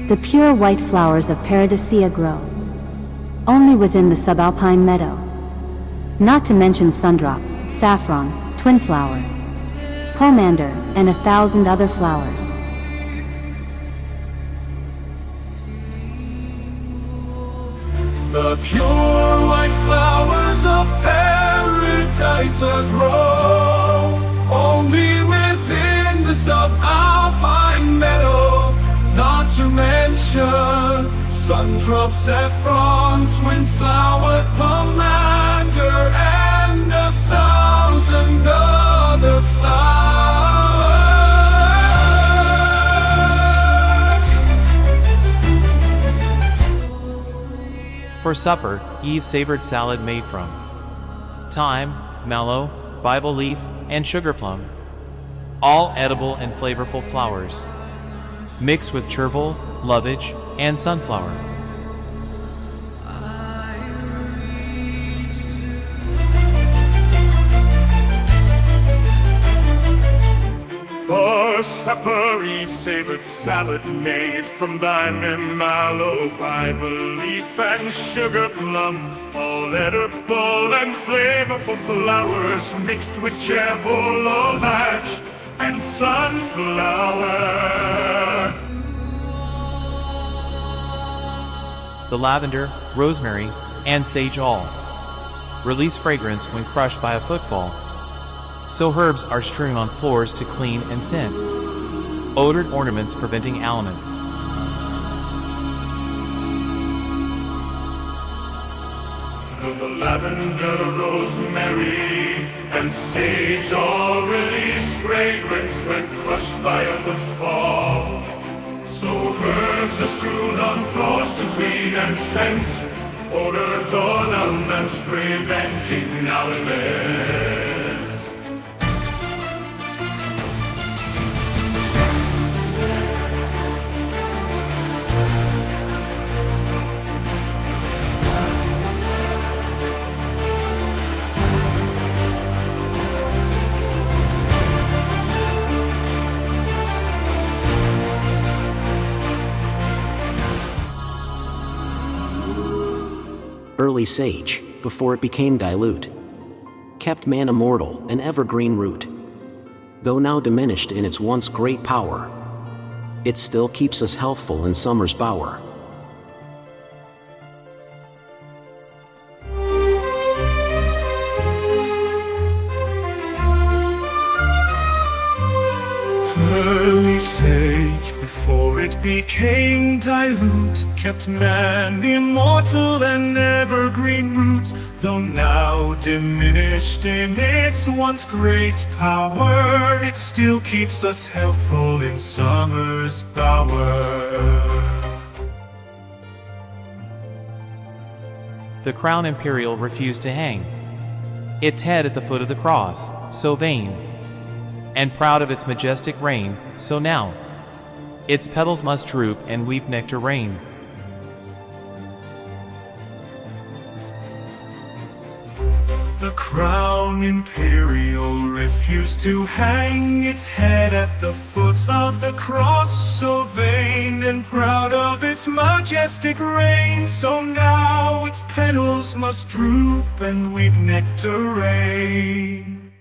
The pure white flowers of Paradisea grow only within the subalpine meadow. Not to mention sundrop, saffron, twinflower, pomander, and 1,000 other flowers. The pure white flowers of paradise grow only within the subalpine meadow. Not to mention sundrop, saffron, twin-flowered pomander, and 1,000 other flowers. For supper, Eve savored salad made from thyme, mallow, Bible leaf, and sugar plum, all edible and flavorful flowers, mixed with chervil, lovage, and sunflower. For supper, Eve savored salad made from thyme and mallow, Bible leaf, and sugar plum, all edible and flavorful flowers, mixed with chervil, lovage, and sunflower. The lavender, rosemary, and sage all release fragrance when crushed by a footfall. So herbs are strewn on floors to clean and scent, odored ornaments preventing ailments. The lavender, rosemary, and sage all release fragrance when crushed by a footfall. So herbs are strewn on floors to clean and scent, odored ornaments preventing ailments. Early sage, before it became dilute, kept man immortal, an evergreen root. Though now diminished in its once great power, it still keeps us healthful in summer's bower. Early sage, before it became dilute, kept man immortal and evergreen root. Though now diminished in its once great power, it still keeps us healthful in summer's bower. The crown imperial refused to hang its head at the foot of the cross, so vain and proud of its majestic reign, so now its petals must droop and weep nectar rain. The crown imperial refused to hang its head at the foot of the cross, so vain and proud of its majestic reign, so now its petals must droop and weep nectar rain.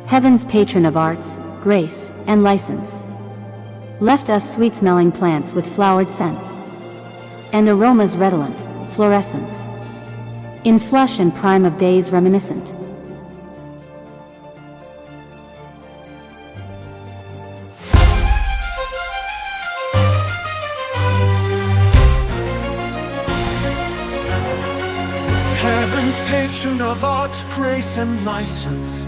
Heaven's patron of arts, grace, and license, left us sweet-smelling plants with flowered scents, and aromas redolent, fluorescence, in flush and prime of days reminiscent. Heaven's patron of art, grace, and license,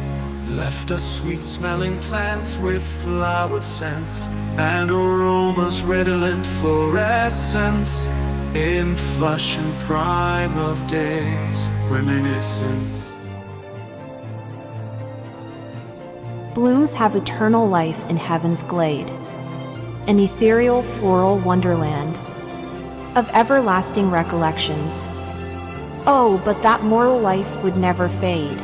left us sweet-smelling plants with flowered scents, and aromas redolent fluorescence, in flush and prime of days reminiscent. Blooms have eternal life in heaven's glade, an ethereal floral wonderland of everlasting recollections. Oh, but that mortal life would never fade.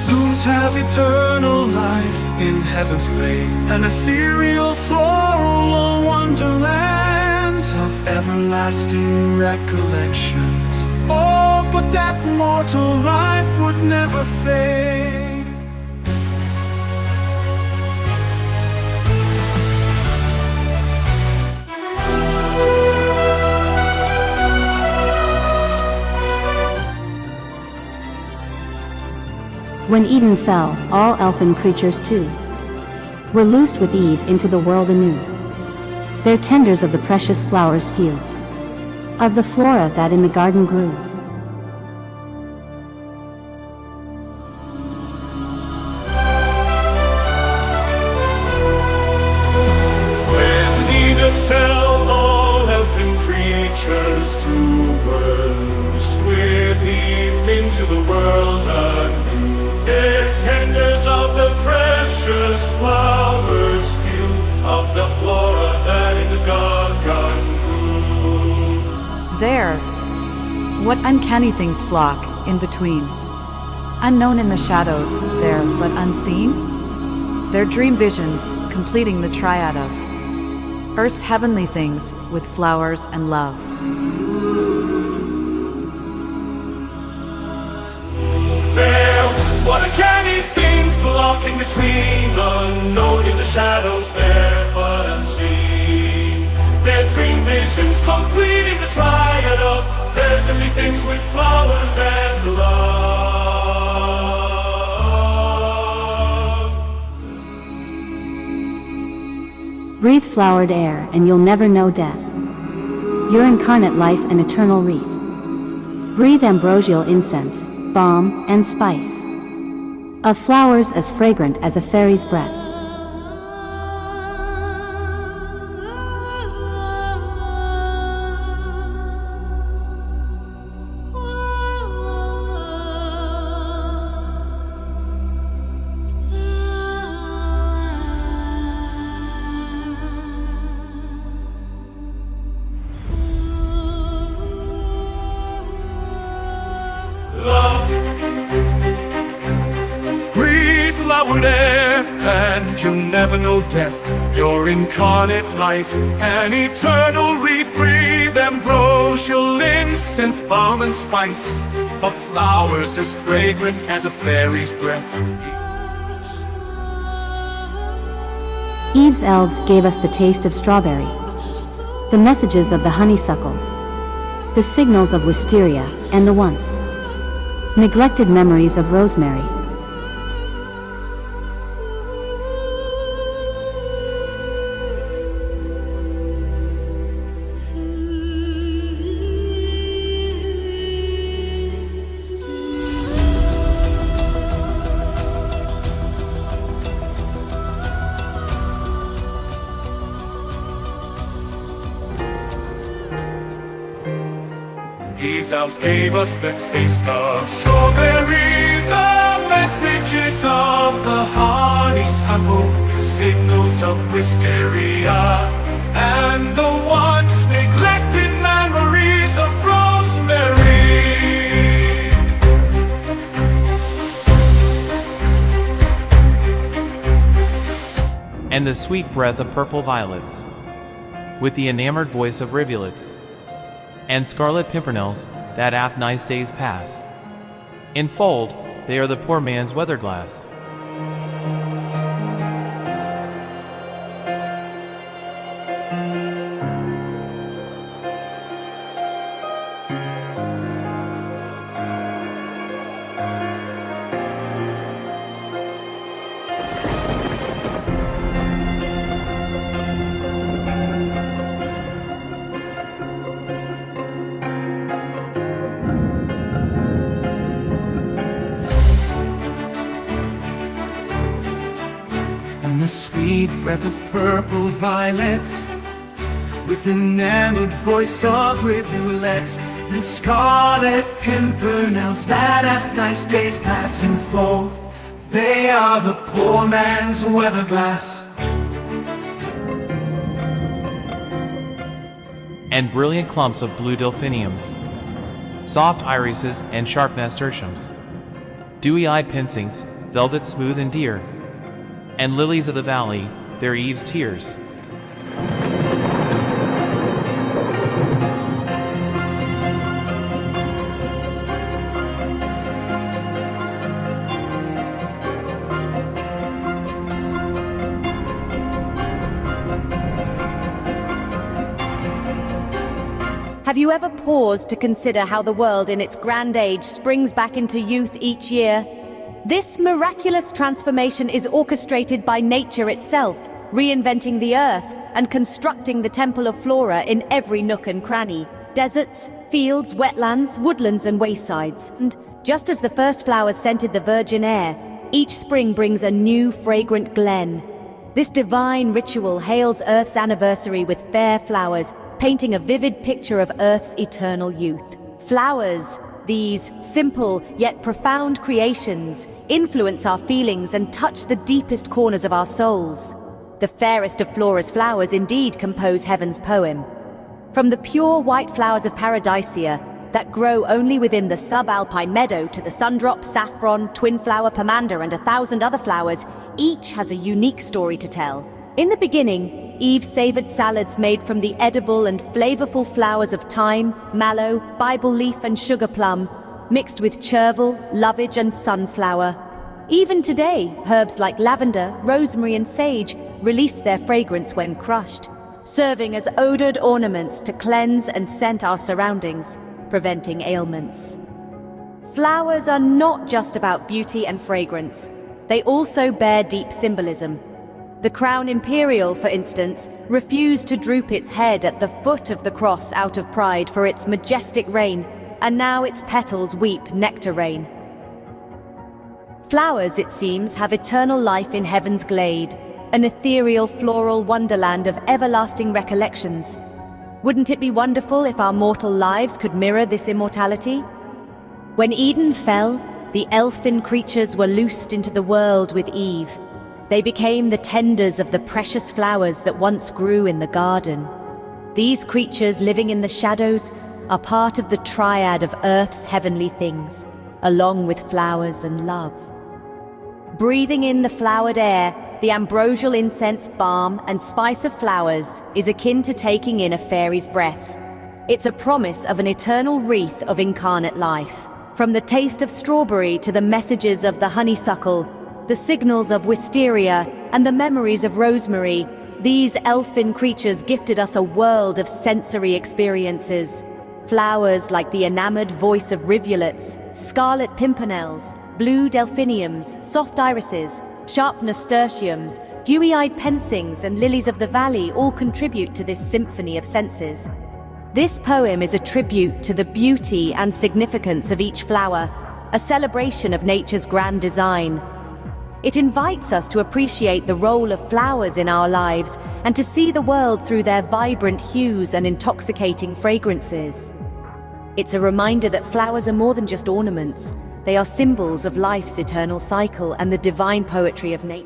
Blooms have eternal life in heaven's glade, an ethereal floral wonderland of everlasting recollections. Oh, but that mortal life would never fade. When Eden fell, all elfin creatures too were loosed with Eve into the world anew. They're tenders of the precious flowers few, of the flora that in the garden grew. When Eden fell, all elfin creatures too were loosed with Eve into the world anew. They're tenders of the precious flowers few, of the flora that in the garden grew. There, what uncanny things flock in between, unknown in the shadows, there but unseen? Their dream visions completing the triad of earth's heavenly things with flowers and love. What uncanny things flock in between, unknown in the shadows there but unseen. Their dream visions completing the triad of heavenly things with flowers and love. Breathe flowered air and you'll never know death. Your incarnate life an eternal wreath. Breathe ambrosial incense, balm, and spice, of flowers as fragrant as a fairy's breath. Flowered air, and you'll never know death. Your incarnate life, an eternal wreath. Breathe ambrosial incense, balm and spice, of flowers as fragrant as a fairy's breath. Eve's elves gave us the taste of strawberry, the messages of the honeysuckle, the signals of wisteria, and the once neglected memories of rosemary. These elves gave us the taste of strawberry, the messages of the honeysuckle, the signals of wisteria, and the once neglected memories of rosemary. And the sweet breath of purple violets, with the enamored voice of rivulets, and scarlet pimpernels that aft nice days pass. In fold, they are the poor man's weather glass. And the sweet breath of purple violets, with the enamored voice of rivulets, and scarlet pimpernels that have nice days pass in fold. They are the poor man's weather glass. And brilliant clumps of blue delphiniums, soft irises and sharp nasturtiums, dewy-eyed pincings, velvet smooth and dear. And lilies of the valley, their eve's tears. Have you ever paused to consider how the world in its grand age springs back into youth each year? This miraculous transformation is orchestrated by nature itself, reinventing the earth and constructing the temple of Flora in every nook and cranny. Deserts, fields, wetlands, woodlands and waysides. And just as the first flowers scented the virgin air, each spring brings a new fragrant glen. This divine ritual hails Earth's anniversary with fair flowers, painting a vivid picture of Earth's eternal youth. Flowers, these simple yet profound creations, influence our feelings and touch the deepest corners of our souls. The fairest of Flora's flowers indeed compose heaven's poem. From the pure white flowers of Paradisia that grow only within the subalpine meadow to the sundrop, saffron, twin flower, pomander and 1,000 other flowers, each has a unique story to tell. In the beginning, Eve savored salads made from the edible and flavorful flowers of thyme, mallow, Bible leaf and sugar plum, mixed with chervil, lovage and sunflower. Even today, herbs like lavender, rosemary and sage release their fragrance when crushed, serving as odored ornaments to cleanse and scent our surroundings, preventing ailments. Flowers are not just about beauty and fragrance. They also bear deep symbolism. The crown imperial, for instance, refused to droop its head at the foot of the cross out of pride for its majestic reign, and now its petals weep nectar rain. Flowers, it seems, have eternal life in heaven's glade, an ethereal floral wonderland of everlasting recollections. Wouldn't it be wonderful if our mortal lives could mirror this immortality? When Eden fell, the elfin creatures were loosed into the world with Eve. They became the tenders of the precious flowers that once grew in the garden. These creatures living in the shadows are part of the triad of Earth's heavenly things, along with flowers and love. Breathing in the flowered air, the ambrosial incense, balm, and spice of flowers is akin to taking in a fairy's breath. It's a promise of an eternal wreath of incarnate life. From the taste of strawberry to the messages of the honeysuckle, the signals of wisteria, and the memories of rosemary, these elfin creatures gifted us a world of sensory experiences. Flowers like the enamored voice of rivulets, scarlet pimpernels, blue delphiniums, soft irises, sharp nasturtiums, dewy-eyed pensings, and lilies of the valley all contribute to this symphony of senses. This poem is a tribute to the beauty and significance of each flower, a celebration of nature's grand design. It invites us to appreciate the role of flowers in our lives and to see the world through their vibrant hues and intoxicating fragrances. It's a reminder that flowers are more than just ornaments. They are symbols of life's eternal cycle and the divine poetry of nature.